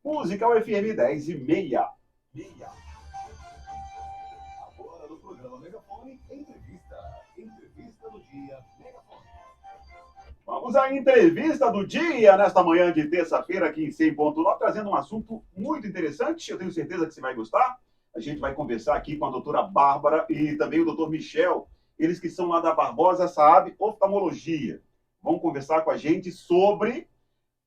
Música UFM 10h30. Agora no programa Megafone, entrevista. Entrevista do dia, Megafone. Vamos à entrevista do dia nesta manhã de terça-feira aqui em 100.9, trazendo um assunto muito interessante. Eu tenho certeza que você vai gostar. A gente vai conversar aqui com a doutora Bárbara e também o doutor Michel, eles que são lá da Barbosa Saab Oftalmologia. Vão conversar com a gente sobre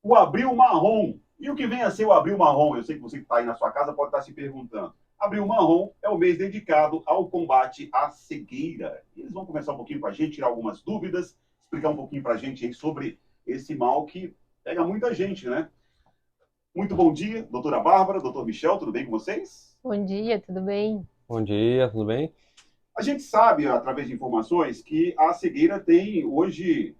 o Abril Marrom. E o que vem a ser o Abril Marrom? Eu sei que você que está aí na sua casa pode estar se perguntando. Abril Marrom é o mês dedicado ao combate à cegueira. Eles vão conversar um pouquinho com a gente, tirar algumas dúvidas, explicar um pouquinho para a gente aí sobre esse mal que pega muita gente, né? Muito bom dia, doutora Bárbara, doutor Michel, tudo bem com vocês? Bom dia, tudo bem? Bom dia, tudo bem? A gente sabe, através de informações, que a cegueira tem hoje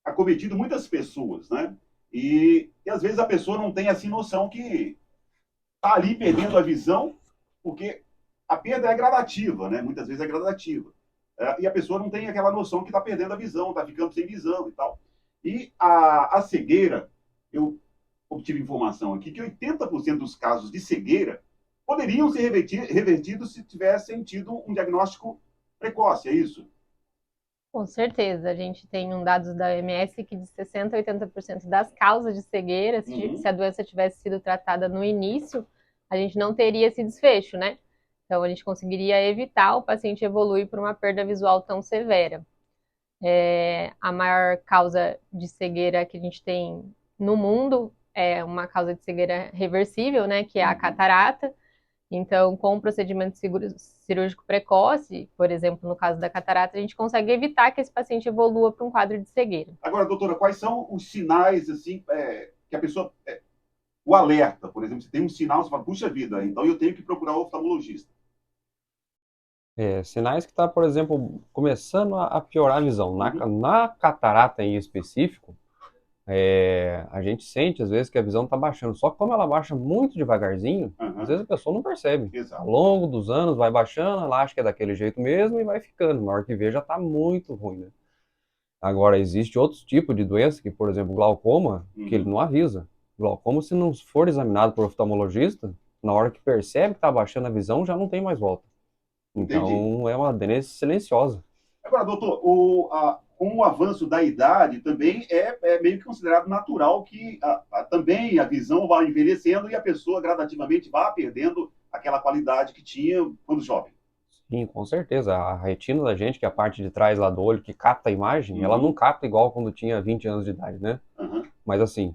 acometido muitas pessoas, né? E às vezes a pessoa não tem assim noção que está ali perdendo a visão, porque a perda é gradativa, né? Muitas vezes é gradativa. E a pessoa não tem aquela noção que está perdendo a visão, está ficando sem visão e tal. E a cegueira, eu obtive informação aqui que 80% dos casos de cegueira poderiam ser revertidos se tivessem tido um diagnóstico precoce, é isso? Com certeza, a gente tem um dados da OMS que diz 60 a 80% das causas de cegueira, se a doença tivesse sido tratada no início, a gente não teria esse desfecho, né? Então, a gente conseguiria evitar o paciente evoluir para uma perda visual tão severa. A maior causa de cegueira que a gente tem no mundo é uma causa de cegueira reversível, né? Que é a catarata. Então, com o procedimento cirúrgico precoce, por exemplo, no caso da catarata, a gente consegue evitar que esse paciente evolua para um quadro de cegueira. Agora, doutora, quais são os sinais assim que a pessoa o alerta, por exemplo, se tem um sinal, você fala, puxa vida, então eu tenho que procurar um oftalmologista. Sinais que está, por exemplo, começando a piorar a visão. Na catarata em específico, a gente sente às vezes que a visão está baixando. Só que como ela baixa muito devagarzinho, às vezes a pessoa não percebe. Exato. Ao longo dos anos vai baixando, ela acha que é daquele jeito mesmo e vai ficando. Na hora que vê já está muito ruim, né? Agora, existe outros tipos de doença, que, por exemplo, glaucoma, que ele não avisa. Glaucoma, se não for examinado por oftalmologista, na hora que percebe que está baixando a visão, já não tem mais volta. Entendi. Então, é uma doença silenciosa. Agora, doutor, com o avanço da idade, também é meio que considerado natural que também a visão vá envelhecendo e a pessoa gradativamente vá perdendo aquela qualidade que tinha quando jovem. Sim, com certeza. A retina da gente, que é a parte de trás lá do olho, que capta a imagem, ela não capta igual quando tinha 20 anos de idade, né? Mas assim,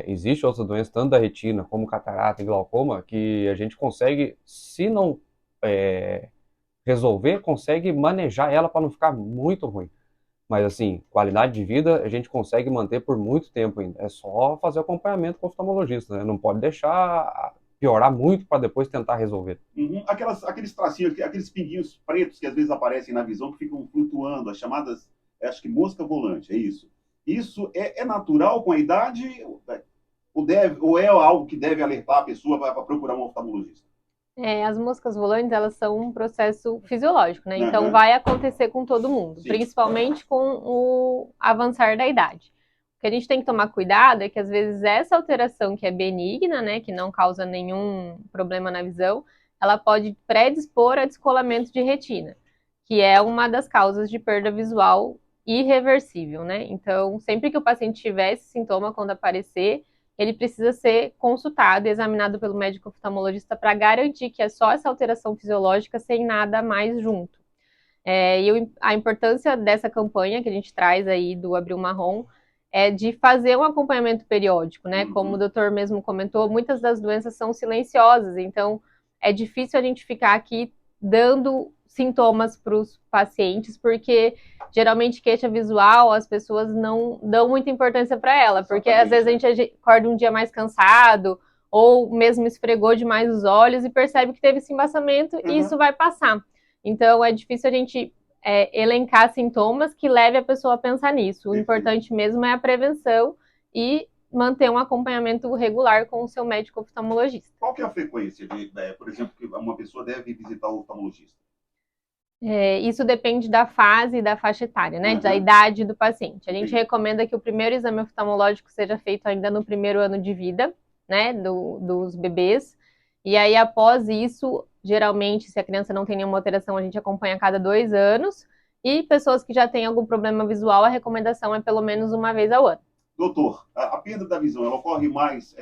existe outra doença, tanto da retina como catarata e glaucoma, que a gente consegue, se não resolver, consegue manejar ela para não ficar muito ruim. Mas assim, qualidade de vida a gente consegue manter por muito tempo ainda. É só fazer acompanhamento com o oftalmologista, né? Não pode deixar piorar muito para depois tentar resolver. Aqueles tracinhos, aqueles pinguinhos pretos que às vezes aparecem na visão que ficam flutuando, as chamadas, acho que mosca volante, é isso. Isso é natural com a idade ou é algo que deve alertar a pessoa para procurar um oftalmologista? As moscas volantes, elas são um processo fisiológico, né? Então, vai acontecer com todo mundo, principalmente com o avançar da idade. O que a gente tem que tomar cuidado é que, às vezes, essa alteração que é benigna, né, que não causa nenhum problema na visão, ela pode predispor a descolamento de retina, que é uma das causas de perda visual irreversível, né? Então, sempre que o paciente tiver esse sintoma, quando aparecer, ele precisa ser consultado e examinado pelo médico oftalmologista para garantir que é só essa alteração fisiológica sem nada mais junto. E a importância dessa campanha que a gente traz aí do Abril Marrom é de fazer um acompanhamento periódico, né? Como o doutor mesmo comentou, muitas das doenças são silenciosas, então é difícil a gente ficar aqui dando sintomas para os pacientes, porque geralmente queixa visual as pessoas não dão muita importância para ela, porque às vezes a gente acorda um dia mais cansado ou mesmo esfregou demais os olhos e percebe que teve esse embaçamento e isso vai passar. Então é difícil a gente elencar sintomas que leve a pessoa a pensar nisso. O importante mesmo é a prevenção e manter um acompanhamento regular com o seu médico oftalmologista. Qual que é a frequência por exemplo, que uma pessoa deve visitar o oftalmologista? Isso depende da fase e da faixa etária, né? Da idade do paciente. A gente recomenda que o primeiro exame oftalmológico seja feito ainda no primeiro ano de vida, né, dos bebês. E aí, após isso, geralmente, se a criança não tem nenhuma alteração, a gente acompanha a cada 2 anos. E pessoas que já têm algum problema visual, a recomendação é pelo menos uma vez ao ano. Doutor, a perda da visão, ela ocorre mais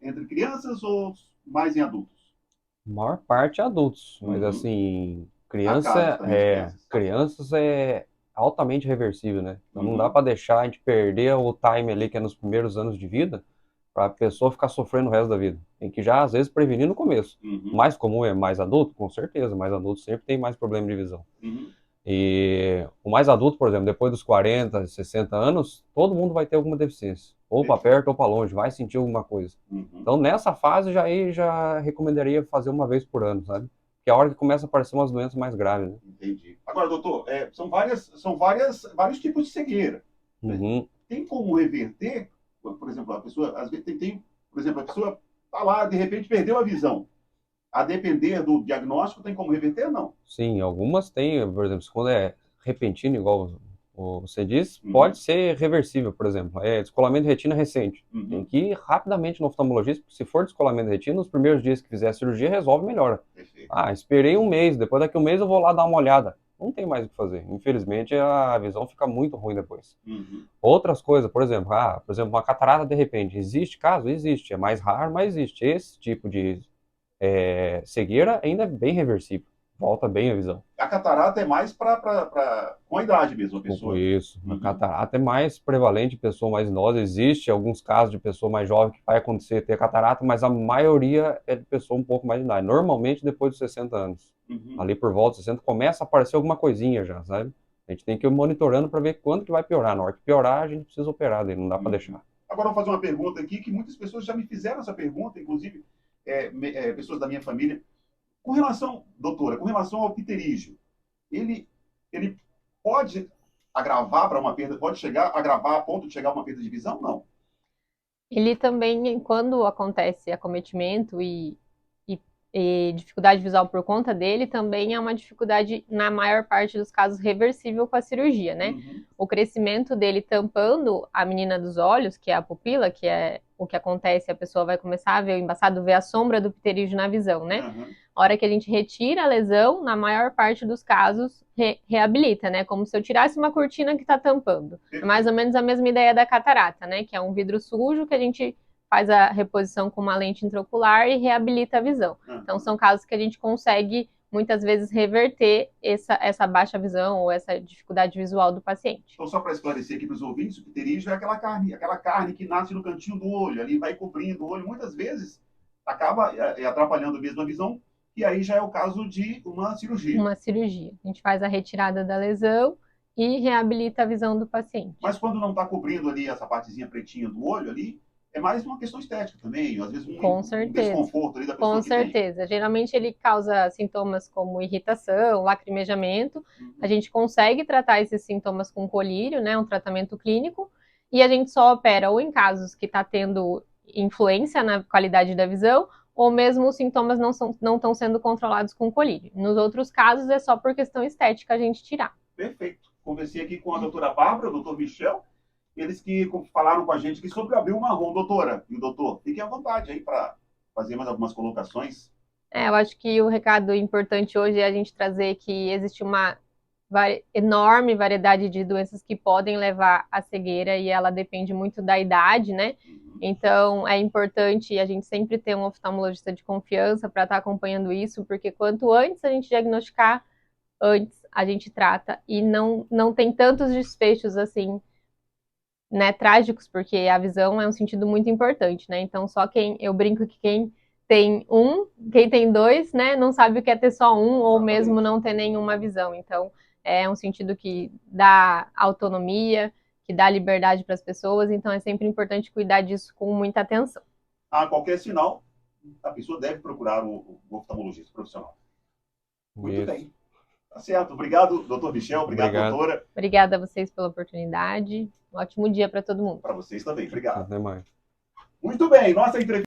entre crianças ou mais em adultos? A maior parte é adultos, mas Uhum. assim, Há casos também de crianças. crianças é altamente reversível, né? Então não dá Uhum. para deixar a gente perder o time ali que é nos primeiros anos de vida para a pessoa ficar sofrendo o resto da vida. Tem que já às vezes prevenir no começo. Uhum. O mais comum é mais adulto, com certeza, mais adulto sempre tem mais problema de visão. Uhum. E o mais adulto, por exemplo, depois dos 40, 60 anos, todo mundo vai ter alguma deficiência. Ou para perto ou para longe, vai sentir alguma coisa. Uhum. Então, nessa fase, já recomendaria fazer uma vez por ano, sabe? Que é a hora que começa a aparecer umas doenças mais graves, né? Entendi. Agora, doutor, são vários tipos de cegueira. Uhum. Tem como reverter? Por exemplo, a pessoa, às vezes, por exemplo, a pessoa está lá, de repente, perdeu a visão. A depender do diagnóstico, tem como reverter ou não? Sim, algumas têm, por exemplo, quando é repentino, igual você disse, Uhum. pode ser reversível, por exemplo. É descolamento de retina recente. Uhum. Tem que ir rapidamente no oftalmologista, porque se for descolamento de retina, nos primeiros dias que fizer a cirurgia, resolve, melhora. Perfeito. Ah, esperei um mês, depois daqui a um mês eu vou lá dar uma olhada. Não tem mais o que fazer. Infelizmente, a visão fica muito ruim depois. Uhum. Outras coisas, por exemplo, uma catarata de repente. Existe caso? Existe. É mais raro, mas existe. Esse tipo de cegueira ainda é bem reversível. Volta bem a visão. A catarata é mais com a idade mesmo, a pessoa. Isso. Uhum. A catarata é mais prevalente em pessoa mais idosa. Existe alguns casos de pessoa mais jovem que vai acontecer ter catarata, mas a maioria é de pessoa um pouco mais de idade. Normalmente depois dos 60 anos. Uhum. Ali por volta dos 60 começa a aparecer alguma coisinha já, sabe? A gente tem que ir monitorando para ver quando que vai piorar. Na hora que piorar, a gente precisa operar dele, não dá para deixar. Agora eu vou fazer uma pergunta aqui, que muitas pessoas já me fizeram essa pergunta, inclusive pessoas da minha família. Com relação, doutora, com relação ao pterígio, ele pode agravar para uma perda, pode chegar a agravar a ponto de chegar a uma perda de visão? Não. Ele também, quando acontece acometimento e dificuldade visual por conta dele, também é uma dificuldade, na maior parte dos casos, reversível com a cirurgia, né? Uhum. O crescimento dele tampando a menina dos olhos, que é a pupila, que é o que acontece, a pessoa vai começar a ver o embaçado, ver a sombra do pterígio na visão, né? Uhum. A hora que a gente retira a lesão, na maior parte dos casos, reabilita, né? Como se eu tirasse uma cortina que está tampando. É mais ou menos a mesma ideia da catarata, né? Que é um vidro sujo que a gente faz a reposição com uma lente intraocular e reabilita a visão. Uhum. Então, são casos que a gente consegue, muitas vezes, reverter essa baixa visão ou essa dificuldade visual do paciente. Então, só para esclarecer aqui para os ouvintes, o pterígio é aquela carne que nasce no cantinho do olho, ali vai cobrindo o olho, muitas vezes acaba atrapalhando mesmo a visão, e aí já é o caso de uma cirurgia. Uma cirurgia. A gente faz a retirada da lesão e reabilita a visão do paciente. Mas quando não está cobrindo ali essa partezinha pretinha do olho ali, é mais uma questão estética também, às vezes um desconforto ali da pessoa. Com certeza. Geralmente ele causa sintomas como irritação, lacrimejamento. Uhum. A gente consegue tratar esses sintomas com colírio, né, um tratamento clínico, e a gente só opera ou em casos que está tendo influência na qualidade da visão, ou mesmo os sintomas não estão sendo controlados com colírio. Nos outros casos é só por questão estética a gente tirar. Perfeito. Conversei aqui com a doutora Bárbara, o doutor Michel, eles que falaram com a gente aqui sobre o abril marrom. Doutora e o doutor, fiquem à vontade aí para fazer mais algumas colocações. Eu acho que o recado importante hoje é a gente trazer que existe uma enorme variedade de doenças que podem levar à cegueira e ela depende muito da idade, né? Então é importante a gente sempre ter um oftalmologista de confiança para estar acompanhando isso, porque quanto antes a gente diagnosticar, antes a gente trata e não tem tantos desfechos assim, né, trágicos, porque a visão é um sentido muito importante, né? Então eu brinco que quem tem 2, né, não sabe o que é ter só um, ou mesmo não ter nenhuma visão. Então é um sentido que dá autonomia, que dá liberdade para as pessoas, então é sempre importante cuidar disso com muita atenção. Qualquer sinal, a pessoa deve procurar o oftalmologista profissional. Muito bem. Tá certo. Obrigado, doutor Michel. Obrigado, doutora. Obrigada a vocês pela oportunidade. Um ótimo dia para todo mundo. Para vocês também. Obrigado. Até mais. Muito bem. Nossa entrevista.